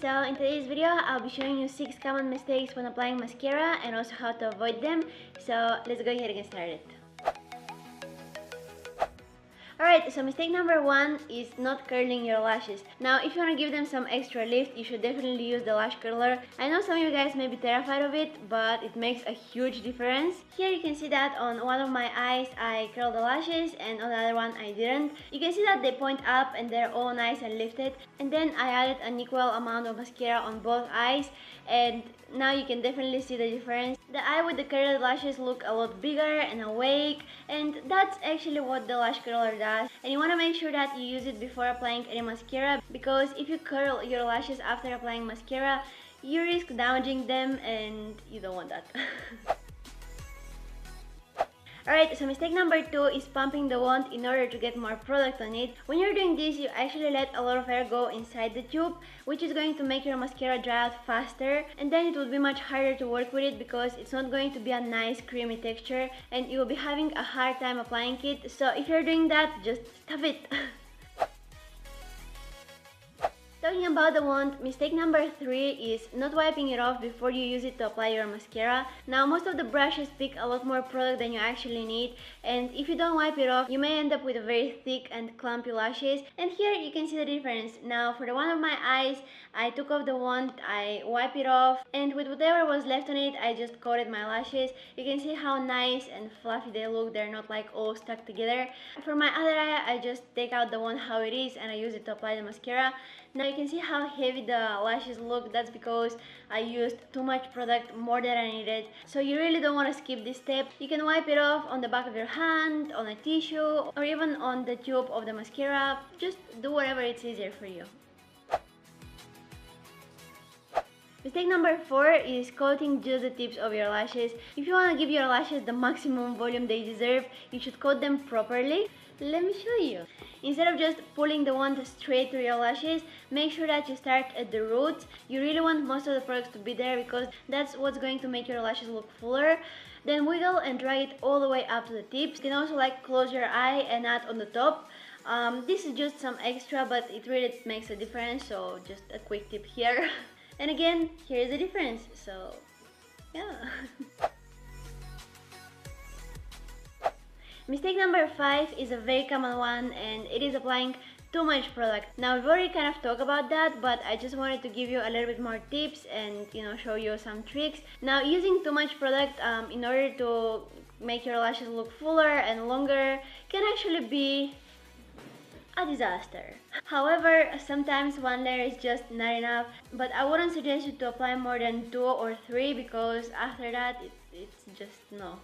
so in today's video I'll be showing you 6 common mistakes when applying mascara and also how to avoid them. So let's go ahead and get started. Alright, so mistake number 1 is not curling your lashes. Now, if you want to give them some extra lift, you should definitely use the lash curler. I know some of you guys may be terrified of it, but it makes a huge difference. Here you can see that on one of my eyes I curled the lashes and on the other one I didn't. You can see that they point up and they're all nice and lifted. And then I added an equal amount of mascara on both eyes, and now you can definitely see the difference. The eye with the curled lashes look a lot bigger and awake, and that's actually what the lash curler does. And you want to make sure that you use it before applying any mascara, because if you curl your lashes after applying mascara, you risk damaging them and you don't want that. Alright, so mistake number 2 is pumping the wand in order to get more product on it. When you're doing this, you actually let a lot of air go inside the tube, which is going to make your mascara dry out faster, and then it will be much harder to work with it because it's not going to be a nice creamy texture and you will be having a hard time applying it. So if you're doing that, just stop it. Talking about the wand, mistake number 3 is not wiping it off before you use it to apply your mascara. Now, most of the brushes pick a lot more product than you actually need, and if you don't wipe it off, you may end up with very thick and clumpy lashes. And here you can see the difference. Now, for the one of my eyes, I took off the wand, I wipe it off, and with whatever was left on it, I just coated my lashes. You can see how nice and fluffy they look. They're not like all stuck together. For my other eye, I just take out the wand how it is and I use it to apply the mascara. Now you can see how heavy the lashes look. That's because I used too much product, more than I needed. So you really don't want to skip this step. You can wipe it off on the back of your hand, on a tissue, or even on the tube of the mascara. Just do whatever it's easier for you. Mistake number 4 is coating just the tips of your lashes. If you want to give your lashes the maximum volume they deserve, you should coat them properly. Let me show you. Instead of just pulling the wand straight through your lashes, make sure that you start at the roots. You really want most of the products to be there because that's what's going to make your lashes look fuller. Then wiggle and drag it all the way up to the tips. You can also close your eye and add on the top. This is just some extra, but it really makes a difference, so just a quick tip here. And again, here's the difference, so yeah. Mistake number 5 is a very common one, and it is applying too much product. Now, we've already kind of talked about that, but I just wanted to give you a little bit more tips and show you some tricks. Now, using too much product in order to make your lashes look fuller and longer can actually be a disaster. However, sometimes one layer is just not enough, but I wouldn't suggest you to apply more than 2 or 3 because after that it's just no.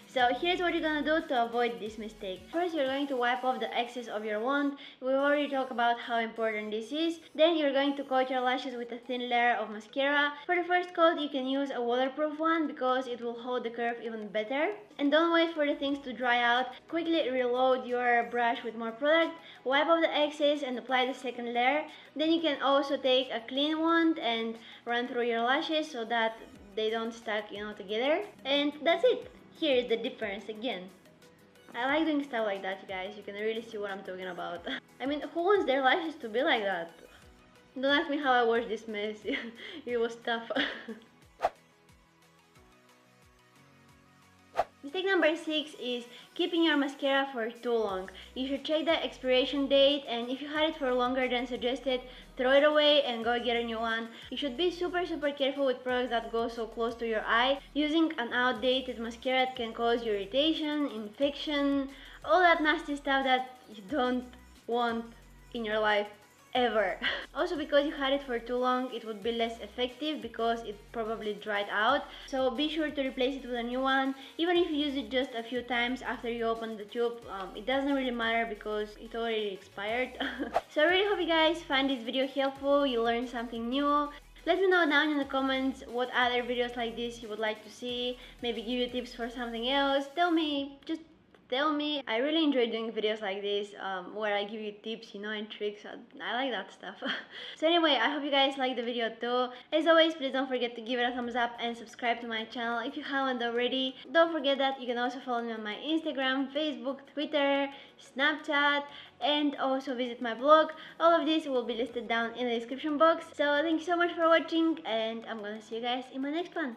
So here's what you're gonna do to avoid this mistake. First, you're going to wipe off the excess of your wand. We've already talked about how important this is. Then you're going to coat your lashes with a thin layer of mascara. For the first coat, you can use a waterproof one because it will hold the curve even better. And don't wait for the things to dry out. Quickly reload your brush with more product, wipe off the excess and apply the second layer. Then you can also take a clean wand and run through your lashes so that they don't stack together. And that's it. Here is the difference again. I like doing stuff like that, you guys. You can really see what I'm talking about. I mean, who wants their lashes to be like that? Don't ask me how I washed this mess. It was tough. Mistake number 6 is keeping your mascara for too long. You should check the expiration date, and if you had it for longer than suggested, throw it away and go get a new one. You should be super careful with products that go so close to your eye. Using an outdated mascara can cause irritation, infection, all that nasty stuff that you don't want in your life ever. Also, because you had it for too long, it would be less effective because it probably dried out. So be sure to replace it with a new one. Even if you use it just a few times after you open the tube, it doesn't really matter because it already expired. So I really hope you guys find this video helpful, you learned something new. Let me know down in the comments what other videos like this you would like to see. Maybe give you tips for something else. Tell me, just tell me. I really enjoy doing videos like this, where I give you tips, you know, and tricks. I like that stuff. So anyway, I hope you guys liked the video too. As always, please don't forget to give it a thumbs up and subscribe to my channel if you haven't already. Don't forget that you can also follow me on my Instagram, Facebook, Twitter, Snapchat, and also visit my blog. All of this will be listed down in the description box. So thank you so much for watching, and I'm gonna see you guys in my next one.